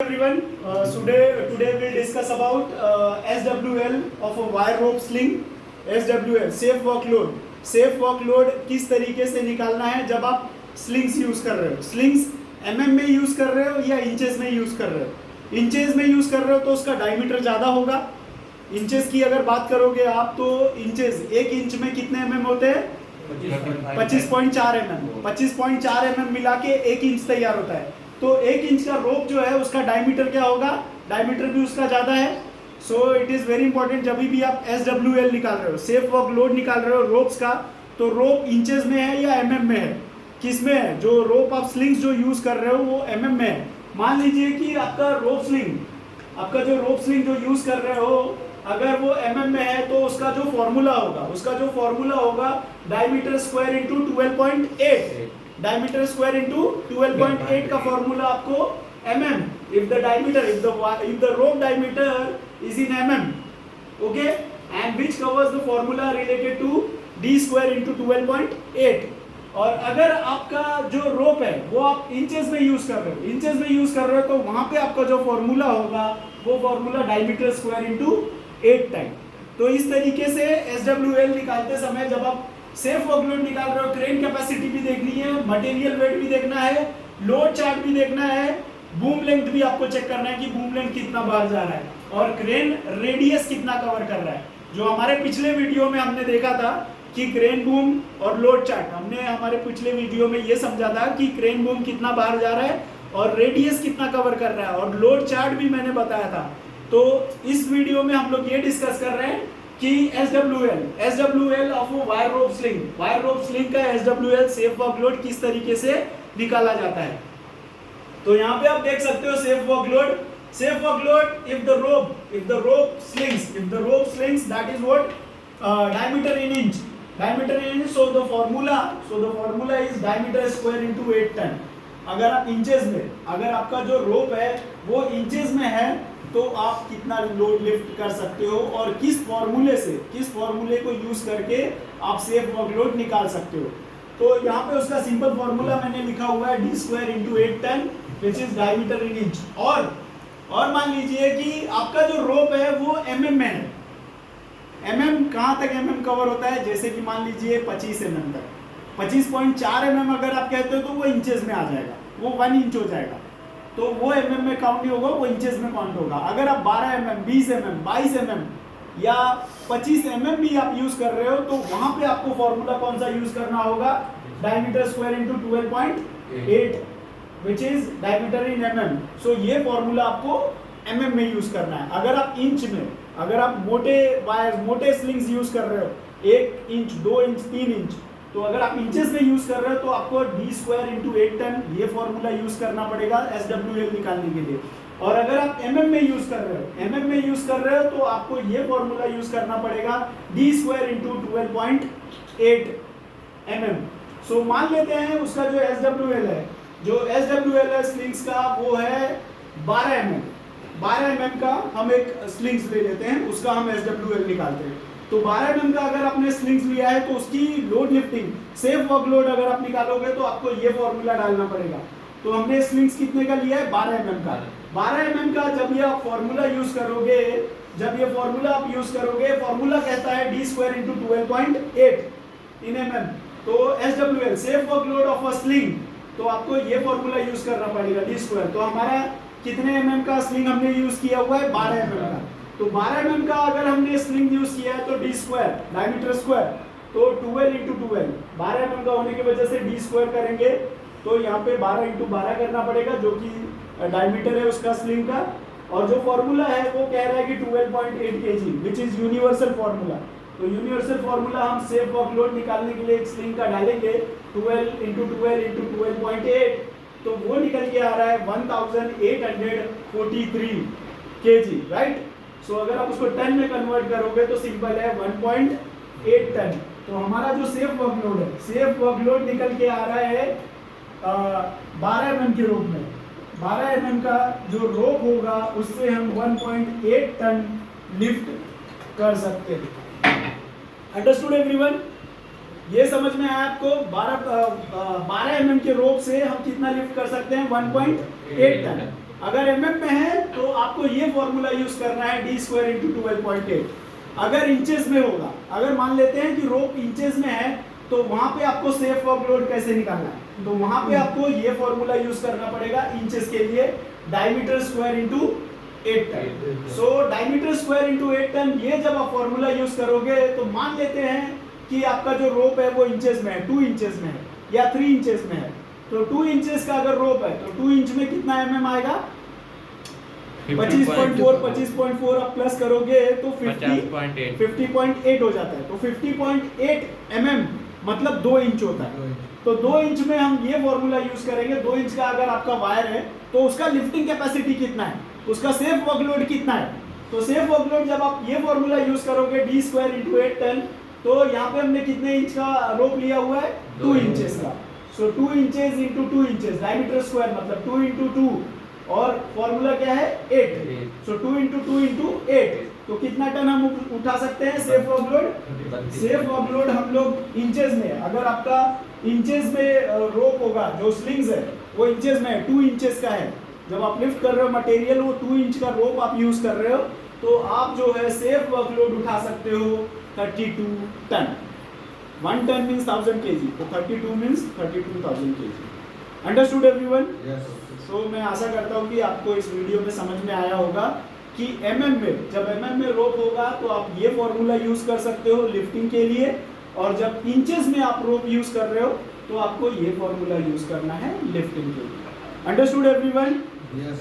Everyone, today we'll discuss about SWL of a wire rope sling. SWL safe work load. Safe work load किस तरीके से निकालना है जब आप स्लिंग्स यूज कर रहे हो. स्लिंग्स mm में यूज कर रहे हो या इंचेस में यूज कर रहे हो. इंचेस में यूज कर रहे हो तो उसका डायमीटर ज्यादा होगा. इंचेस की अगर बात करोगे आप तो इंचेस 1 इंच में कितने mm होते हैं? 25.4 mm. 25.4 mm मिला के 1 इंच तैयार होता है. तो 1 इंच का रोप जो है उसका डायमीटर क्या होगा? डायमीटर भी उसका ज़्यादा है. So it is very important जब भी आप SWL निकाल रहे हो, सेफ वर्क लोड निकाल रहे हो रोप्स का, तो रोप इंचेस में है या mm में है? किस में है? जो रोप आप स्लिंग्स जो यूज़ कर रहे हो वो mm में है. मान लीजिए कि आपका रोप स्लिंग, आपका जो रोप स्लिंग जो यूज़ कर रहे हो अगर वो mm में है तो उसका जो फॉर्मूला होगा diameter square into 12.8. Diameter square into 12.8 का फॉर्मूला आपको mm. if the rope diameter is in mm, okay, and which covers the formula related to d square into 12.8. और अगर आपका जो रोप है वो आप इंचेस में यूज कर रहे हो तो वहां पे आपका जो फॉर्मूला होगा वो formula diameter square into 8 time. तो इस तरीके से SWL निकालते समय जब आप सेफ वर्क लोड निकाल रहे हो, क्रेन कैपेसिटी भी देखनी है, मटेरियल वेट भी देखना है, लोड चार्ट भी देखना है, बूम लेंथ भी आपको चेक करना है कि बूम लेंथ कितना बाहर जा रहा है और क्रेन रेडियस कितना कवर कर रहा है. जो हमारे पिछले वीडियो में हमने देखा था कि क्रेन बूम और लोड चार्ट, हमने हमारे पिछले वीडियो में ये समझा था कि क्रेन बूम कितना बाहर जा रहा है और रेडियस कितना कवर कर रहा है और लोड चार्ट भी मैंने बताया था. तो इस वीडियो में हम लोग ये डिस्कस कर रहे हैं कि SWL of wire rope sling का SWL सेफ वर्क लोड किस तरीके से निकाला जाता है. तो यहाँ पे आप देख सकते हो safe work load if the rope slings that is what diameter in inch. So the formula is diameter square into 8 ton. अगर आप इंचेस में, अगर आपका जो रोप है वो इंचेस में है तो आप कितना लोड लिफ्ट कर सकते हो और किस फॉर्मूले को यूज करके आप सेफ वर्क लोड निकाल सकते हो. तो यहाँ पे उसका सिंपल फॉर्मूला मैंने लिखा हुआ है d square into 8 ton which is diameter in inch. और मान लीजिए कि आपका जो रोप है वो mm में है. mm कहाँ तक mm कवर होता है? जैसे कि मान लीजिए 25 mm तक. 25.4 mm अगर आप कहते हो तो वो इंचेस में आ जाएगा, वो 1 इंच हो जाएगा. तो वो mm में काउंट नहीं होगा, वो इंचेस में काउंट होगा. अगर आप 12 mm, 20 mm, 22 mm या 25 mm भी आप यूज कर रहे हो तो वहां पे आपको फॉर्मूला कौन सा यूज करना होगा? Diameter square into 12.8 which is diameter in mm. सो ये फॉर्मूला आपको mm में यूज करना है. अगर आप इंच में, अगर आप मोटे स्लिंग्स यूज कर रहे हो 1 इंच, 2 इंच, 3 इंच, तो अगर आप इंचेस में यूज कर रहे हो तो आपको d स्क्वायर इंटू 8 टन ये फॉर्मूला यूज करना पड़ेगा SWL निकालने के लिए. और अगर आप mm में यूज कर रहे हो तो आपको ये फॉर्मूला यूज करना पड़ेगा d स्क्वायर इंटू 12.8 mm. सो मान लेते हैं उसका जो SWL है स्लिंग्स का वो है 12 mm का हम एक स्लिंग्स ले लेते हैं, उसका हम SWL निकालते हैं. तो 12 mm का अगर आपने स्लिंग्स लिया है तो उसकी load lifting safe work load अगर आप निकालोगे तो आपको ये फॉर्मूला डालना पड़ेगा. तो हमने स्लिंग्स कितने का लिया है? 12 mm का. 12 mm का जब ये आप फॉर्मूला यूज करोगे, फॉर्मूला कहता है d स्क्वायर इंटू 12.8 इन mm. तो SWL safe work load of a sling, तो आपको ये फॉर्मूला यूज करना पड़ेगा d स्क्वायर. तो हमारा कितने mm का स्लिंग हमने यूज किया हुआ है? 12 mm का. तो 12 mm का अगर हमने स्लिंग यूज किया है तो d स्क्वायर, डायमीटर स्क्वायर, तो 12 इंटू 12 mm का होने की वजह से d स्क्वायर करेंगे तो यहाँ पे 12 इंटू 12 करना पड़ेगा जो कि डायमीटर है उसका स्लिंग का. और जो फॉर्मूला है वो कह रहा है कि 12.8 kg which is universal formula. तो यूनिवर्सल फॉर्मूला हम सेफ वर्क लोड निकालने के लिए एक स्लिंग का डालेंगे 12 इंटू 12.8, तो वो निकल के आ रहा है 1843 kg, राइट. सो अगर आप उसको टन में कन्वर्ट करोगे तो सिंपल है 1.8 टन. तो हमारा जो सेफ वर्क लोड निकल के आ रहा है 12 mm के रूप में. 12 mm का जो रोप होगा उससे हम 1.8 टन लिफ्ट कर सकते हैं. Understood everyone? ये समझ में आया आपको? 12 mm के रोप से हम कितना लिफ्ट कर सकते हैं? 1.8 टन. अगर mm में है तो आपको ये फॉर्मूला यूज करना है d स्क्वायर इंटू 12.8। अगर इंचेस में होगा, अगर मान लेते हैं कि रोप इंचेस में है तो वहां पे आपको सेफ वर्क लोड कैसे निकालना है, तो वहां पे आपको ये फॉर्मूला यूज करना पड़ेगा इंचेस के लिए, diameter square into 8 ton. So diameter square into 8 ton, ये जब आप फॉर्मूला यूज करोगे तो मान लेते हैं कि आपका जो रोप है वो इंचेस में है, 2 इंचेस में है या 3 इंचेस में है, तो 2 इंचेस का अगर रोप है तो 2 इंच में कितना mm आएगा, 25.4 आप प्लस करोगे तो 50.8 हो जाता है, तो 50.8 mm मतलब 2 इंच होता है। तो 2 इंच में हम ये फॉर्मूला यूज करेंगे, 2 इंच का अगर आपका वायर है तो उसका लिफ्टिंग कैपेसिटी कितना है, उसका सेफ वर्कलोड कितना है, तो सेफ वर्कलोड जब आप ये फॉर्मूला यूज करोगे d स्क्वायर इंटू 8 टन, तो यहाँ पे हमने कितने इंच का रोप लिया हुआ है, 2 इंचेस का। सो 2 inches into 2 inches, diameter square मतलब 2 इंटू 2, और फॉर्मूला क्या है 8। सो 2 इंटू 2 इंटू 8, तो कितना टन हम उठा सकते हैं सेफ वर्कलोड। सेफ वर्कलोड हम लोग इंचेस में, अगर आपका इंचेस में रोप होगा, जो स्लिंग्स है वो इंचेस में है, 2 इंचेस का है, जब आप लिफ्ट कर रहे हो मटेरियल वो 2 इंच का रोप आप यूज कर रहे हो, तो आप जो है सेफ वर्कलोड उठा सकते हो 32 टन। 1 टन मीन्स 1000 kg, तो 32 means 32,000 kg। Understood everyone? So मैं आशा करता हूँ कि आपको इस वीडियो में समझ में आया होगा कि mm में, जब mm में रोप होगा तो आप ये फॉर्मूला यूज कर सकते हो लिफ्टिंग के लिए, और जब इंचेस में आप रोप यूज कर रहे हो तो आपको ये फॉर्मूला यूज करना है लिफ्टिंग के लिए। Understood everyone? यस।